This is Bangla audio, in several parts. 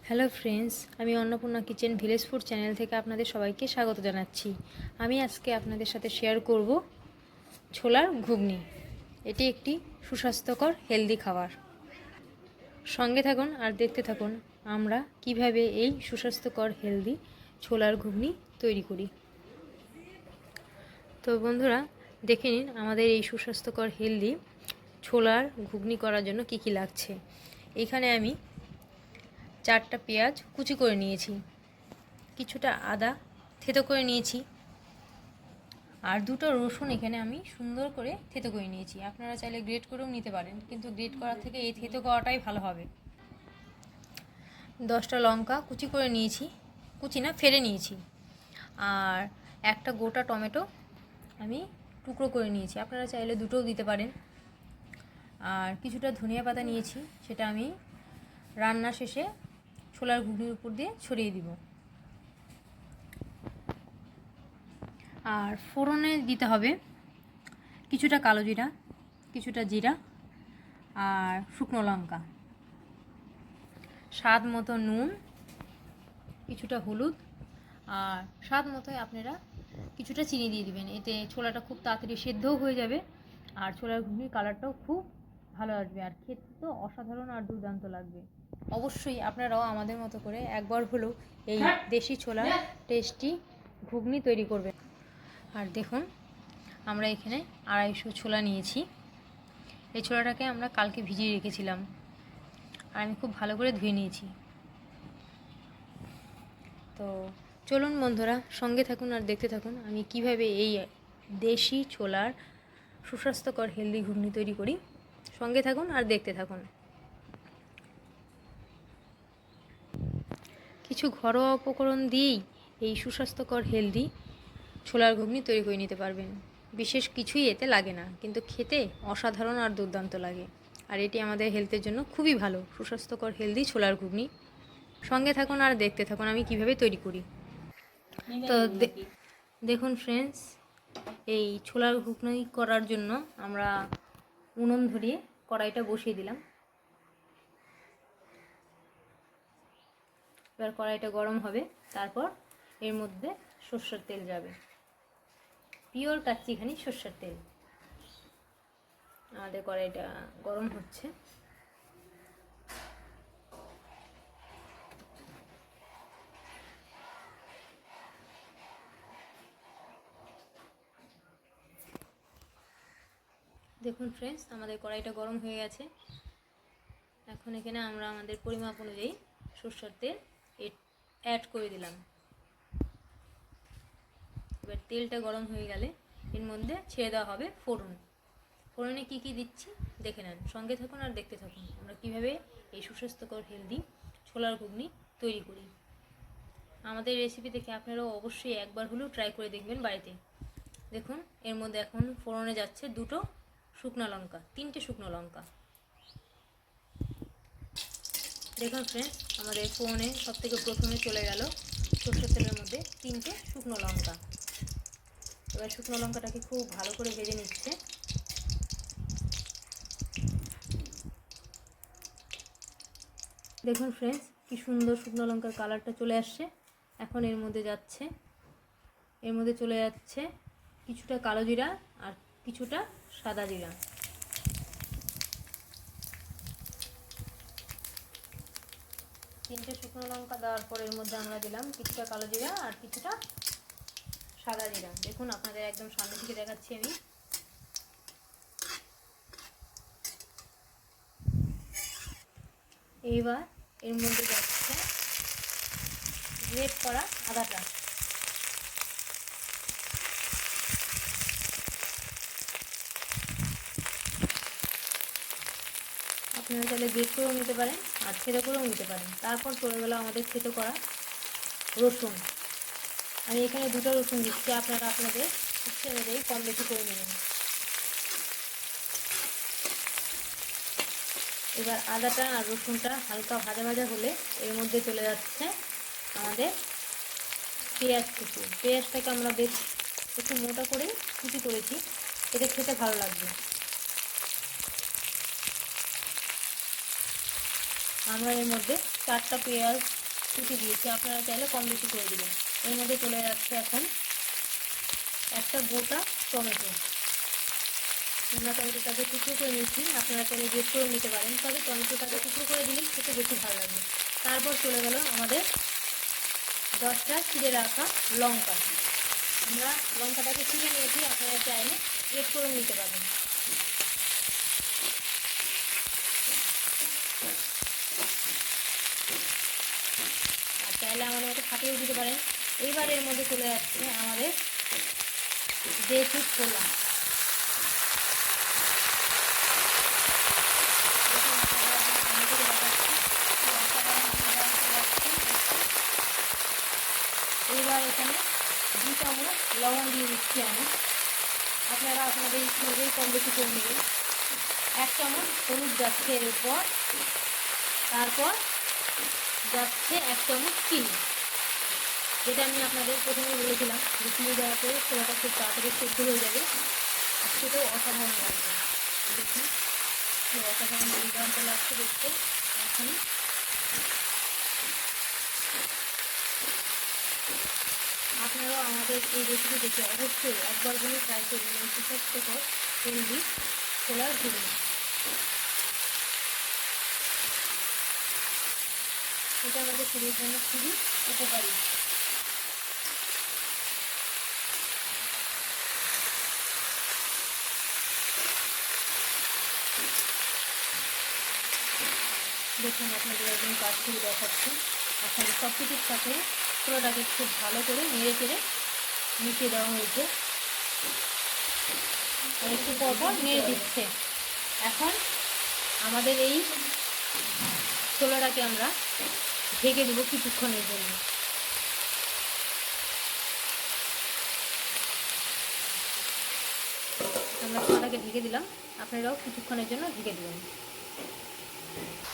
হ্যালো ফ্রেন্ডস, আমি Annapurna kitchen village food channel থেকে আপনাদের সবাইকে স্বাগত জানাচ্ছি। আমি আজকে আপনাদের সাথে শেয়ার করব ছোলার ঘুগনি। এটি একটি সুস্বাস্থ্যকর হেলদি খাবার। সঙ্গে থাকুন আর দেখতে থাকুন আমরা কিভাবে এই সুস্বাস্থ্যকর হেলদি ছোলার ঘুগনি তৈরি করি। তো বন্ধুরা, দেখে নিন আমাদের এই সুস্বাস্থ্যকর হেলদি ছোলার ঘুগনি করার জন্য কি কি লাগছে। এখানে আমি 4টা পেঁয়াজ কুচি করে নিয়েছি, কিছুটা আদা থেতো করে নিয়েছি, আর 2টো রসুন এখানে আমি সুন্দর করে থেতো করে নিয়েছি। আপনারা চাইলে গ্রেট করেও নিতে পারেন, কিন্তু গ্রেট করার থেকে এই থেতো করাটাই ভালো হবে। 10টা লঙ্কা কুচি করে নিয়েছি, কুচি না ফেলে নিয়েছি, আর একটা গোটা টমেটো আমি টুকরো করে নিয়েছি। আপনারা চাইলে 2টোও দিতে পারেন। আর কিছুটা ধনিয়া পাতা নিয়েছি, সেটা আমি রান্না শেষে ছোলার ঘুগনির উপর দিয়ে ছড়িয়ে দিব। আর ফোড়নে দিতে হবে কিছুটা কালো জিরা, কিছুটা জিরা, আর শুকনো লঙ্কা, স্বাদ মতো নুন, কিছুটা হলুদ, আর স্বাদ মতোই আপনারা কিছুটা চিনি দিয়ে দিবেন। এতে ছোলাটা খুব তাড়াতাড়ি সেদ্ধও হয়ে যাবে, আর ছোলার ঘুগনির কালারটাও খুব ভালো আসবে, আর খেতে তো অসাধারণ আর দুর্দান্ত লাগবে। অবশ্যই আপনারাও আমাদের মতো করে একবার হলেও এই দেশি ছোলার টেস্টি ঘুগনি তৈরি করবেন। আর দেখুন, আমরা এখানে 250 ছোলা নিয়েছি। এই ছোলাটাকে আমরা কালকে ভিজিয়ে রেখেছিলাম, আর আমি খুব ভালো করে ধুয়ে নিয়েছি। তো চলুন বন্ধুরা, সঙ্গে থাকুন আর দেখতে থাকুন আমি কিভাবে এই দেশি ছোলার সুস্বাস্থ্যকর হেলদি ঘুগনি তৈরি করি। সঙ্গে থাকুন আর দেখতে থাকুন। কিছু ঘরোয়া উপকরণ দিয়েই এই সুস্বাস্থ্যকর হেলদি ছোলার ঘুগনি তৈরি করে নিতে পারবেন। বিশেষ কিছুই এতে লাগে না, কিন্তু খেতে অসাধারণ আর দুর্দান্ত লাগে। আর এটি আমাদের হেলথের জন্য খুবই ভালো, সুস্বাস্থ্যকর হেলদি ছোলার ঘুগনি। সঙ্গে থাকুন আর দেখতে থাকুন আমি কিভাবে তৈরি করি। তো দেখুন ফ্রেন্ডস, এই ছোলার ঘুগনি করার জন্য আমরা উনুন ধরিয়ে কড়াইটা বসিয়ে দিলাম। এবার কড়াইটা গরম হবে, তারপর এর মধ্যে সরষের তেল যাবে, পিওর কাচ্চিঘানি সরষের তেল। আমাদের কড়াইটা গরম হচ্ছে। দেখুন ফ্রেন্ডস, আমাদের কড়াইটা গরম হয়ে গেছে। এখন এখানে আমরা আমাদের পরিমাপ অনুযায়ী সরষের তেল অ্যাড করে দিলাম। এবার তেলটা গরম হয়ে গেলে এর মধ্যে ছেড়ে দেওয়া হবে ফোড়ন। ফোড়নে কি কি দিচ্ছি দেখে নেন, সঙ্গে থাকুন আর দেখতে থাকুন আমরা কিভাবে এই সুস্বাস্থ্যকর হেলদি ছোলার ঘুগনি তৈরি করি। আমাদের রেসিপি দেখে আপনারাও অবশ্যই একবার হলেও ট্রাই করে দেখবেন বাড়িতে। দেখুন, এর মধ্যে এখন ফোড়নে যাচ্ছে 2টো শুকনো লঙ্কা, 3টে শুকনো লঙ্কা। দেখুন ফ্রেন্ডস, আমাদের ফোড়নে সবথেকে প্রথমে চলে গেল সরষের তেলের মধ্যে 3টে শুকনো লঙ্কা। এবার শুকনো লঙ্কাটাকে খুব ভালো করে ভেজে নিচ্ছে। দেখুন ফ্রেন্ডস, কি সুন্দর শুকনো লঙ্কার কালারটা চলে আসছে। এখন এর মধ্যে চলে যাচ্ছে কিছুটা কালো জিরা আর কিছুটা সাদা জিরা। 3টে শুকনো লঙ্কা দেওয়ার পর এর মধ্যে আমরা দিলাম কিছুটা কালো জিরা আর কিছুটা সাদা জিরা। দেখুন, আপনাদের একদম সামনে থেকে দেখাচ্ছি আমি। এইবার এর মধ্যে যাচ্ছে গ্রেট করা আদাটা। আপনারা চাইলে গ্রেট করেও নিতে পারেন আর থেতো করেও নিতে পারেন। তারপর চলে গেল আমাদের থেতো করা রসুন। আমি এখানে 2টো রসুন দিচ্ছি, আপনারা আপনাদের ইচ্ছে অনুযায়ী কম বেশি করে নেবেন। এবার আদাটা আর রসুনটা হালকা ভাজা ভাজা হলে এর মধ্যে চলে যাচ্ছে আমাদের পেঁয়াজ কুচি। পেঁয়াজটাকে আমরা বেশ একটু মোটা করে কুচি করেছি, এতে খেতে ভালো লাগবে। আমরা এর মধ্যে 4টা পেঁয়াজ কুচি দিয়েছি, আপনারা চাইলে কম বেশি করে দেবেন। এর মধ্যে চলে যাচ্ছে এখন একটা গোটা টমেটো। আমরা টমেটোটাকে টুকরো করে নিচ্ছি, আপনারা চাইলে গ্রেট করে নিতে পারেন, তবে টমেটোটাকে টুকরো করে দিলেই খেতে বেশি ভালো লাগবে। তারপর চলে গেল আমাদের 10টা চিড়ে রাখা লঙ্কা। আমরা লঙ্কাটাকে চিড়ে নিয়েছি, আপনারা চাইলে গ্রেট করে নিতে পারেন। আর চাইলে আমাদের মতো ফাটিয়েও দিতে পারেন। এইবার এর মধ্যে চলে যাচ্ছে আমাদের দেশি ছোলা। এইবার এখানে 2 চামচ লবণ দিয়ে দিচ্ছি আমি, আপনারা আপনাদের ইচ্ছে অনুযায়ী কম বেশি করে নেবেন। 1 চামচ হলুদ যাচ্ছে এর উপর, তারপর যাচ্ছে 1 চামচ চিনি, যেটা আমি আপনাদের প্রথমে বলেছিলাম যে চিনি দেওয়ার পরে ছোলাটা খুব তাড়াতাড়ি সেদ্ধ হয়ে যাবে, আর সেটাও অসাধারণ লাগবে। দেখুন অসাধারণ দুর্দান্ত লাগছে দেখতে। এখন আপনারাও আমাদের এই রেসিপি দেখে অবশ্যই একবার হলে ট্রাই করবেন এই সুস্বাস্থ্যকর হেলদি ছোলার ঘুগনি। এটা আমাদের শরীরের জন্য খুবই উপকারী। দেখুন আপনাদের একদম কাছ থেকে দেখাচ্ছে। এখন সব কিছুর সাথে ছোলাটাকে খুব ভালো করে নেড়ে চেড়ে মিশিয়ে দেওয়া হয়েছে, একটু পরপর নেড়ে দিচ্ছে। এখন আমাদের এই ছোলাটাকে আমরা ঢেকে দেবো কিছুক্ষণের জন্য। আমরা ছোলাটাকে ঢেকে দিলাম, আপনারাও কিছুক্ষণের জন্য ঢেকে দেবেন।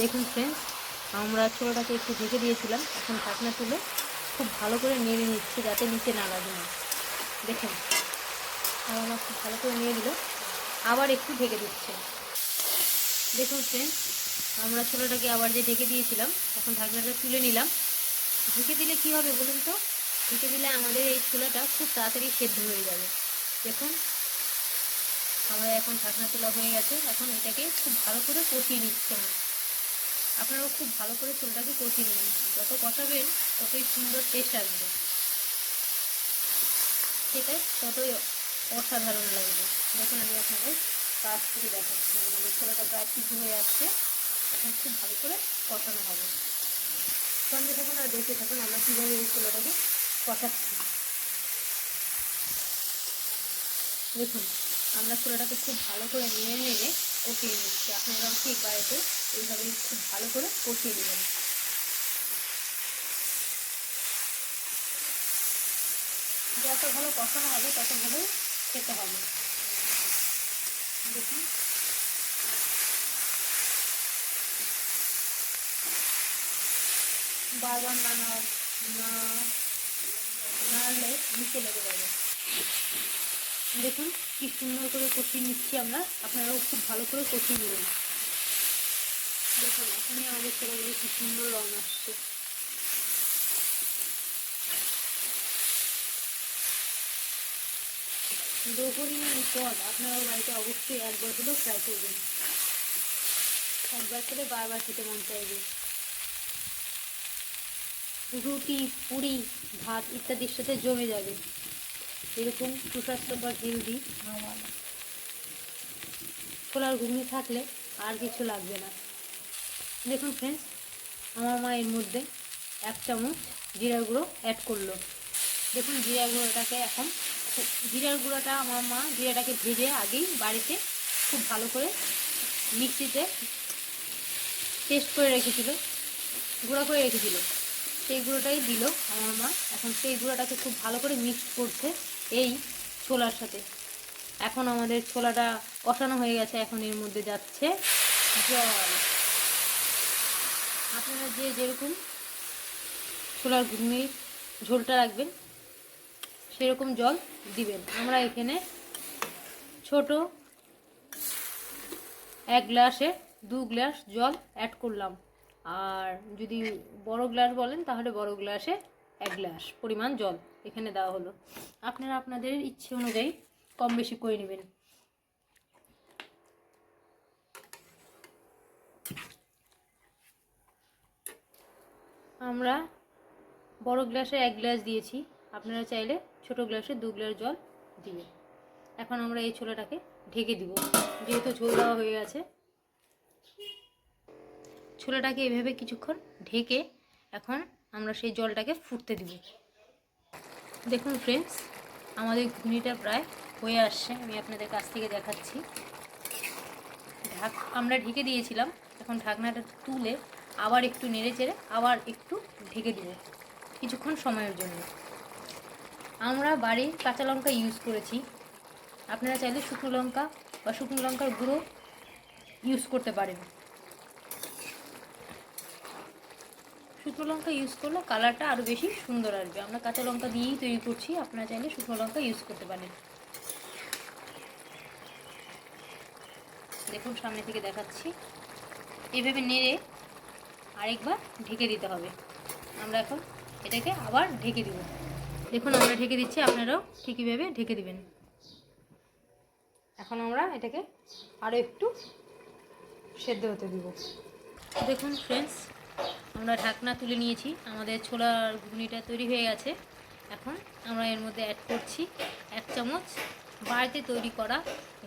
দেখুন ফ্রেন্ডস, আমরা ছোলাটাকে একটু ঢেকে দিয়েছিলাম, এখন ঢাকনা তুলে খুব ভালো করে নেড়ে নিচ্ছি যাতে নিচে না লাগে না। দেখুন আমরা খুব ভালো করে নিয়ে দিল, আবার একটু ঢেকে দিচ্ছে। দেখুন ফ্রেন্ডস, আমরা ছোলাটাকে আবার যে ঢেকে দিয়েছিলাম এখন ঢাকনাটা তুলে নিলাম। ঢেকে দিলে কি হবে বলুন তো? ঢেকে দিলে আমাদের এই ছোলাটা খুব তাড়াতাড়ি সেদ্ধ হয়ে যাবে। দেখুন আমরা এখন ঢাকনা তোলা হয়ে গেছে, এখন এটাকে খুব ভালো করে কষিয়ে নিচ্ছে। আপনারাও খুব ভালো করে ছোলাটাকে কষিয়ে নেবেন, যত কষাবেন ততই সুন্দর টেস্ট আসবে, সেটাই ততই অসাধারণ লাগবে। দেখুন আমি আপনাদের কাছ থেকে দেখাচ্ছি, আমাদের ছোলাটা প্রায় সিদ্ধ হয়ে আসছে, এখন খুব ভালো করে কষানো হবে। সঙ্গে থাকুন আর দেখতে থাকুন আমরা কীভাবে এই ছোলাটাকে কষাচ্ছি। দেখুন আমরা ছোলাটাকে খুব ভালো করে নেড়ে নেড়ে কষিয়ে নিচ্ছি, আপনারাও ঠিক বাড়িতে এইভাবে খুব ভালো করে কষিয়ে নেবেন। যত ভালো কষানো হবে তত ভালো খেতে হবে। দেখুন বারবার নাড়লে নিচে লেগে যাবে। দেখুন কি সুন্দর করে কষিয়ে নিচ্ছি আমরা, আপনারাও খুব ভালো করে কষিয়ে নেবেন। দেখুন এখনই আমাদের ছোলাগুলো কি সুন্দর রং আসছে। দোহরির পদ আপনারাও বাড়িতে অবশ্যই একবার হলেও ট্রাই করবেন, একবার খেলে বারবার খেতে মন চাইবে। রুটি, পুরি, ভাত ইত্যাদির সাথে জমে যাবে এরকম সুস্বাস্থ্যকর হেলদি ছোলার ঘুগনি থাকলে আর কিছু লাগবে না। দেখুন ফ্রেন্ডস, আমার মা এর মধ্যে 1 চামচ জিরার গুঁড়ো অ্যাড করলো। দেখুন জিরার গুঁড়োটাকে এখন জিরার গুঁড়োটা আমার মা জিরাটাকে ভেজে আগেই বাড়িতে খুব ভালো করে মিক্সিতে পেস্ট করে রেখেছিল, গুঁড়ো করে রেখেছিল, সেই গুঁড়োটাই দিল আমার মা। এখন সেই গুঁড়োটাকে খুব ভালো করে মিক্সড করছে এই ছোলার সাথে। এখন আমাদের ছোলাটা কষানো হয়ে গেছে, এখন এর মধ্যে যাচ্ছে জল। আপনারা যে যেরকম ছোলার ঘুগনির ঝোলটা রাখবেন সেরকম জল দিবেন। আমরা এখানে ছোট 1 গ্লাসে 2 গ্লাস জল অ্যাড করলাম। আর যদি বড় গ্লাস বলেন তাহলে বড় গ্লাসে 1 গ্লাস পরিমাণ জল এখানে দেওয়া হলো। আপনারা আপনাদের ইচ্ছে অনুযায়ী কম বেশি করে নেবেন। আমরা বড় গ্লাসে 1 গ্লাস দিয়েছি, আপনারা চাইলে ছোট গ্লাসে 2 গ্লাস জল দিবেন। এখন আমরা এই ছোলাটাকে ঢেকে দিব, যেহেতু ঝোল দেওয়া হয়ে গেছে। ছোলাটাকে এভাবে কিছুক্ষণ ঢেকে এখন আমরা সেই জলটাকে ফুটতে দিব। দেখুন ফ্রেন্ডস, আমাদের ঘুগনিটা প্রায় হয়ে আসছে, আমি আপনাদের কাছ থেকে দেখাচ্ছি। আমরা ঢেকে দিয়েছিলাম, এখন ঢাকনাটা তুলে আবার একটু নেড়ে চেড়ে আবার একটু ঢেকে দিব কিছুক্ষণ সময়ের জন্য। আমরা বাড়ির কাঁচা লঙ্কা ইউজ করেছি, আপনারা চাইলে শুকনো লঙ্কা বা শুকনো লঙ্কার গুঁড়ো ইউজ করতে পারেন। শুকনো লঙ্কা ইউজ করলে কালারটা আরও বেশি সুন্দর আসবে। আমরা কাঁচা লঙ্কা দিয়েই তৈরি করছি, আপনারা চাইলে শুকনো লঙ্কা ইউজ করতে পারেন। দেখুন সামনে থেকে দেখাচ্ছি, এভাবে নেড়ে আরেকবার ঢেকে দিতে হবে। আমরা এখন এটাকে আবার ঢেকে দিব। দেখুন আমরা ঢেকে দিচ্ছি, আপনারাও ঠিক এইভাবে ঢেকে দিবেন। এখন আমরা এটাকে আরও একটু সেদ্ধ হতে দিব। দেখুন ফ্রেন্ডস, আমরা ঢাকনা তুলে নিয়েছি, আমাদের ছোলার ঘুগনিটা তৈরি হয়ে গেছে। এখন আমরা এর মধ্যে অ্যাড করছি 1 চামচ বাড়িতে তৈরি করা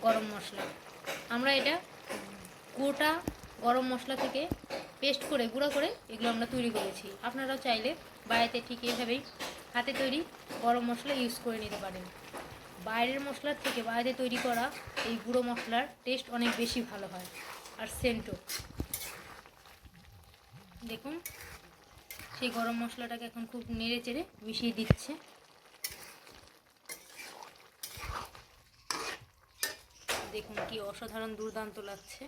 গরম মশলা। আমরা এটা গোটা গরম মশলা থেকে পেস্ট করে গুঁড়ো করে এগুলো আমরা তৈরি করেছি। আপনারাও চাইলে বাড়িতে ঠিক এইভাবেই হাতে তৈরি গরম মশলা ইউজ করে নিতে পারেন। বাইরের মশলার থেকে বাড়িতে তৈরি করা এই গুঁড়ো মশলার টেস্ট অনেক বেশি ভালো হয়, আর সেন্টও। দেখুন সেই গরম মশলাটাকে এখন খুব নেড়ে চেড়ে মিশিয়ে দিচ্ছে। দেখুন কি অসাধারণ দুর্দান্ত লাগছে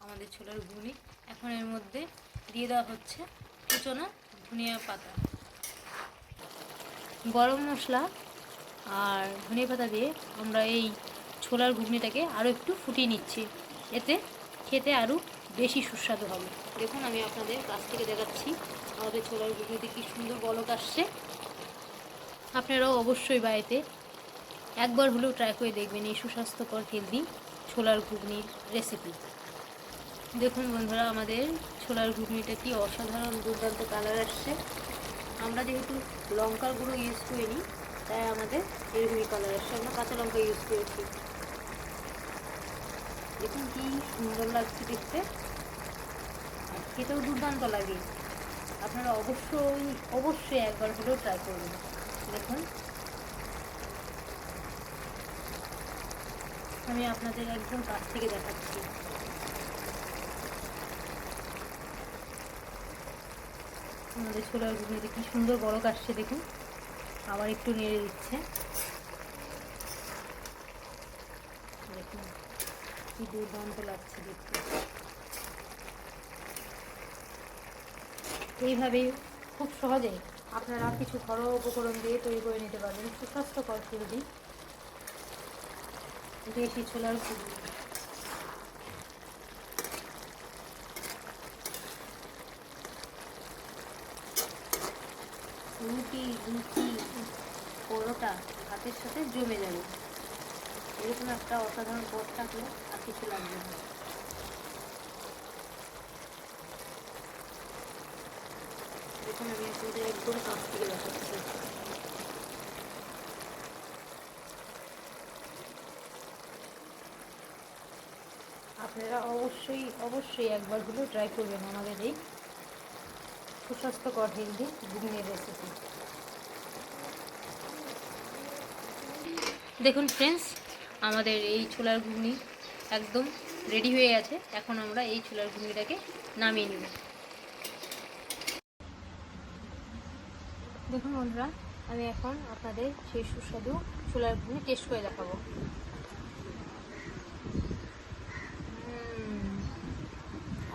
আমাদের ছোলার ঘুগনি। এখন এর মধ্যে দিয়ে দেওয়া হচ্ছে কুচনো ধনিয়া পাতা। গরম মশলা আর ধনিয়া পাতা দিয়ে আমরা এই ছোলার ঘুগনিটাকে আরও একটু ফুটিয়ে নিচ্ছি, এতে খেতে আরও বেশি সুস্বাদু হবে। দেখুন আমি আপনাদের কাছ থেকে দেখাচ্ছি আমাদের ছোলার ঘুগনিতে কি সুন্দর বলক আসছে। আপনারাও অবশ্যই বাড়িতে একবার হলেও ট্রাই করে দেখবেন এই সুস্বাস্থ্যকর হেলদি ছোলার ঘুগনির রেসিপি। দেখুন বন্ধুরা, আমাদের ছোলার ঘুগনিটা কি অসাধারণ দুর্দান্ত কালার আসছে। আমরা যেহেতু লঙ্কার গুঁড়ো ইউজ করিনি, তাই আমাদের এরকমই কালার আসছে। আমরা কাঁচা লঙ্কা ইউজ করেছি। দেখুন কি সুন্দর লাগছে দেখতে, আর খেতেও দুর্দান্ত লাগে। আপনারা অবশ্যই একবার হলেও ট্রাই করবেন। দেখুন আমি আপনাদের একদম কাছ থেকে দেখাচ্ছি। আমাদের ছোলার ঘুগনিতে কি সুন্দর বলক আসছে দেখুন, আবার একটু নেড়ে দিচ্ছে। দেখুন কি দুর্দান্ত লাগছে দেখতে। এইভাবেই খুব সহজেই আপনারা কিছু ঘরোয়া উপকরণ দিয়ে তৈরি করে নিতে পারবেন সুস্বাস্থ্যকর হেলদি দেশি ছোলার ঘুগনি। রুটি পরোটা ভাতের সাথে জমে যাবে। এরকম একটা অসাধারণ পদ থাকলে আর কিছু লাগবে না। দেখুন আমি আপনাদের একদম কাছ থেকে দেখাচ্ছি। আপনারা অবশ্যই একবার হলেও ট্রাই করবেন আমাদের এই সুস্বাস্থ্যকর হেলদি ঘুগনির রেসিপি। দেখুন ফ্রেন্ডস, আমাদের এই ছোলার ঘুগনি একদম রেডি হয়ে গেছে। এখন আমরা এই ছোলার ঘুগনিটাকে নামিয়ে নেব। দেখুন বন্ধুরা, আমি এখন আপনাদের সেই সুস্বাদু ছোলার ঘুগনি টেস্ট করে দেখাবো।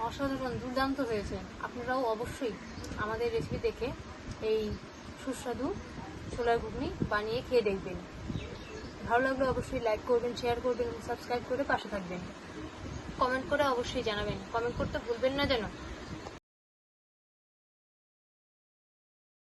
অসাধারণ দুর্দান্ত হয়েছে। আপনারাও অবশ্যই আমাদের রেসিপি দেখে এই সুস্বাদু ছোলার ঘুগনি বানিয়ে খেয়ে দেখবেন। ভালো লাগলে অবশ্যই লাইক করবেন, শেয়ার করবেন, সাবস্ক্রাইব করে পাশে থাকবেন। কমেন্ট করে অবশ্যই জানাবেন, কমেন্ট করতে ভুলবেন না যেন।